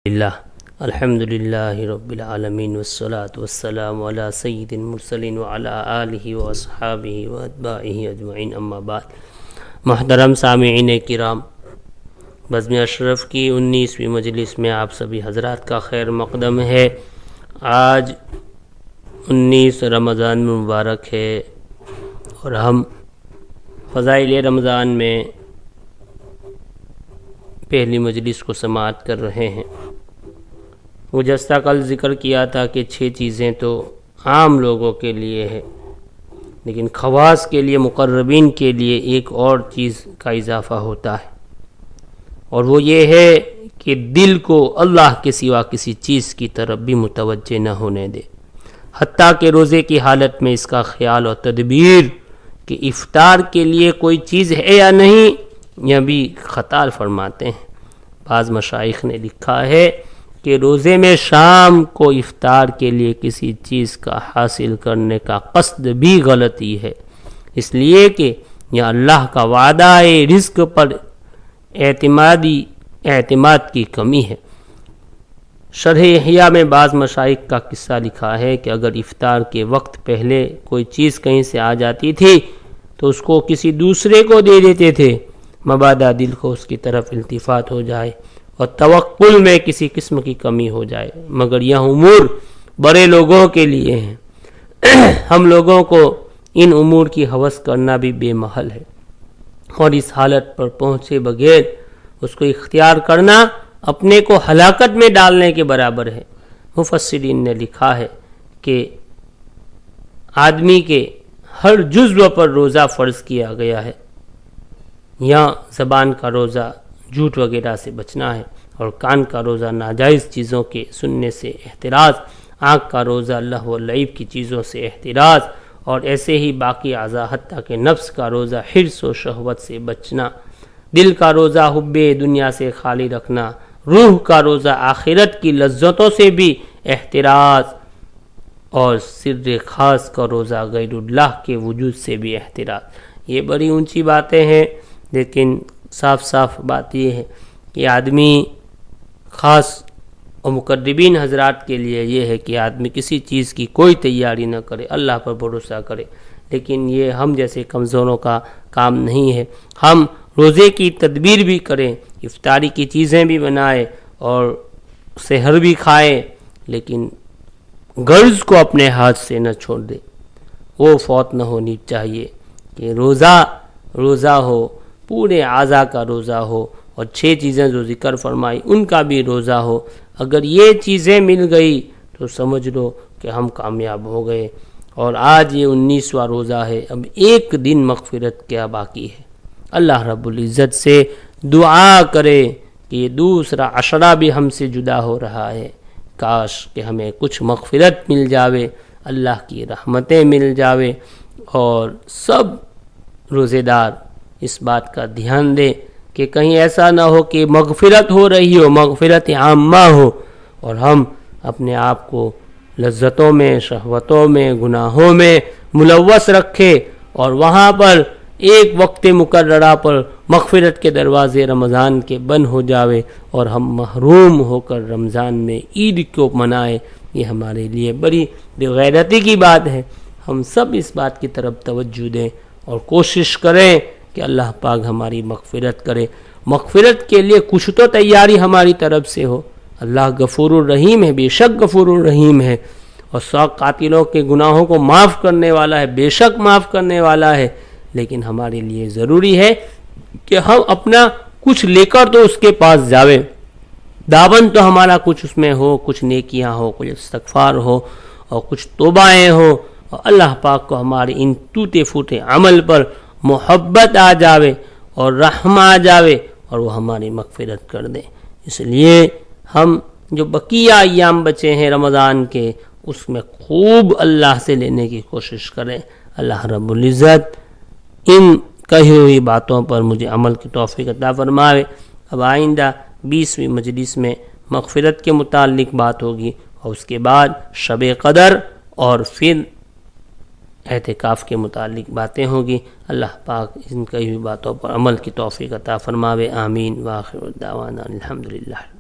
اللہ الحمد للہ رب العالمین والصلاة والسلام علی سید المرسلین وعلی آلہ واصحابہ واتباعہ اجمعین، اما بعد۔ محترم سامعین کرام، بزم اشرف کی 19ویں مجلس میں آپ سبھی حضرات کا خیر مقدم ہے۔ آج 19 رمضان مبارک ہے اور ہم فضائل رمضان میں پہلی مجلس کو سماعت کر رہے ہیں۔ گزشتہ کل ذکر کیا تھا کہ 6 چیزیں تو عام لوگوں کے لیے ہے، لیکن خواص کے لیے، مقربین کے لیے ایک اور چیز کا اضافہ ہوتا ہے، اور وہ یہ ہے کہ دل کو اللہ کے سوا کسی چیز کی طرف بھی متوجہ نہ ہونے دے، حتیٰ کہ روزے کی حالت میں اس کا خیال اور تدبیر کہ افطار کے لیے کوئی چیز ہے یا نہیں، یہ بھی خطا فرماتے ہیں۔ بعض مشائخ نے لکھا ہے کہ روزے میں شام کو افطار کے لیے کسی چیز کا حاصل کرنے کا قصد بھی غلطی ہے، اس لیے کہ یہ اللہ کا وعدہ ہے، رزق پر اعتماد کی کمی ہے۔ شرح احیاء میں بعض مشائخ کا قصہ لکھا ہے کہ اگر افطار کے وقت پہلے کوئی چیز کہیں سے آ جاتی تھی تو اس کو کسی دوسرے کو دے دیتے تھے، مبادا دل کو اس کی طرف التفات ہو جائے اور توکل میں کسی قسم کی کمی ہو جائے، مگر یہ امور بڑے لوگوں کے لیے ہیں۔ ہم لوگوں کو ان امور کی ہوس کرنا بھی بے محل ہے، اور اس حالت پر پہنچے بغیر اس کو اختیار کرنا اپنے کو ہلاکت میں ڈالنے کے برابر ہے۔ مفسرین نے لکھا ہے کہ آدمی کے ہر جزو پر روزہ فرض کیا گیا ہے۔ یہاں زبان کا روزہ جھوٹ وغیرہ سے بچنا ہے، اور کان کا روزہ ناجائز چیزوں کے سننے سے احتراز، آنکھ کا روزہ لہو و لعب کی چیزوں سے احتراز، اور ایسے ہی باقی اعضاء حتیٰ کہ نفس کا روزہ حرص و شہوت سے بچنا، دل کا روزہ حب دنیا سے خالی رکھنا، روح کا روزہ آخرت کی لذتوں سے بھی احتراز، اور سر خاص کا روزہ غیر اللہ کے وجود سے بھی احتراز۔ یہ بڑی اونچی باتیں ہیں، لیکن صاف بات یہ ہے کہ آدمی، خاص اور مقربین حضرات کے لیے یہ ہے کہ آدمی کسی چیز کی کوئی تیاری نہ کرے، اللہ پر بھروسہ کرے، لیکن یہ ہم جیسے کمزوروں کا کام نہیں ہے۔ ہم روزے کی تدبیر بھی کریں، افطاری کی چیزیں بھی بنائیں اور سحر بھی کھائیں، لیکن غرض کو اپنے ہاتھ سے نہ چھوڑ دے، وہ فوت نہ ہونی چاہیے کہ روزہ ہو، پورے اعضاء کا روزہ ہو، اور 6 چیزیں جو ذکر فرمائی ان کا بھی روزہ ہو۔ اگر یہ چیزیں مل گئی تو سمجھ لو کہ ہم کامیاب ہو گئے۔ اور آج یہ 19واں روزہ ہے، اب ایک دن مغفرت کیا باقی ہے۔ اللہ رب العزت سے دعا کرے کہ یہ دوسرا عشرہ بھی ہم سے جدا ہو رہا ہے، کاش کہ ہمیں کچھ مغفرت مل جاوے، اللہ کی رحمتیں مل جاوے، اور سب روزے دار اس بات کا دھیان دے کہ کہیں ایسا نہ ہو کہ مغفرت ہو رہی ہو، مغفرت عامہ ہو، اور ہم اپنے آپ کو لذتوں میں، شہوتوں میں، گناہوں میں ملوث رکھے، اور وہاں پر ایک وقت مقررہ پر مغفرت کے دروازے رمضان کے بند ہو جاوے اور ہم محروم ہو کر رمضان میں عید کو منائے۔ یہ ہمارے لیے بڑی بے غیرتی کی بات ہے۔ ہم سب اس بات کی طرف توجہ دیں اور کوشش کریں کہ اللہ پاک ہماری مغفرت کرے۔ مغفرت کے لیے کچھ تو تیاری ہماری طرف سے ہو۔ اللہ غفور الرحیم ہے، بے شک غفور الرحیم ہے، اور 100 قاتلوں کے گناہوں کو معاف کرنے والا ہے، بے شک معاف کرنے والا ہے، لیکن ہمارے لیے ضروری ہے کہ ہم اپنا کچھ لے کر تو اس کے پاس جاویں، دامن تو ہمارا کچھ اس میں ہو، کچھ نیکیاں ہو، کچھ استغفار ہو، اور کچھ توبائیں ہو، اور اللہ پاک کو ہمارے ان ٹوٹے پھوٹے عمل پر محبت آ جاوے اور رحم آ جاوے، اور وہ ہماری مغفرت کر دے۔ اس لیے ہم جو بقیہ ایام بچے ہیں رمضان کے، اس میں خوب اللہ سے لینے کی کوشش کریں۔ اللہ رب العزت ان کہی ہوئی باتوں پر مجھے عمل کی توفیق عطا فرمائے۔ اب آئندہ 20ویں مجلس میں مغفرت کے متعلق بات ہوگی، اور اس کے بعد شب قدر، اور پھر اعتکاف کے متعلق باتیں ہوں گی۔ اللہ پاک ان کئی باتوں پر عمل کی توفیق عطا فرماوے، آمین۔ وآخر دعوانا الحمدللہ۔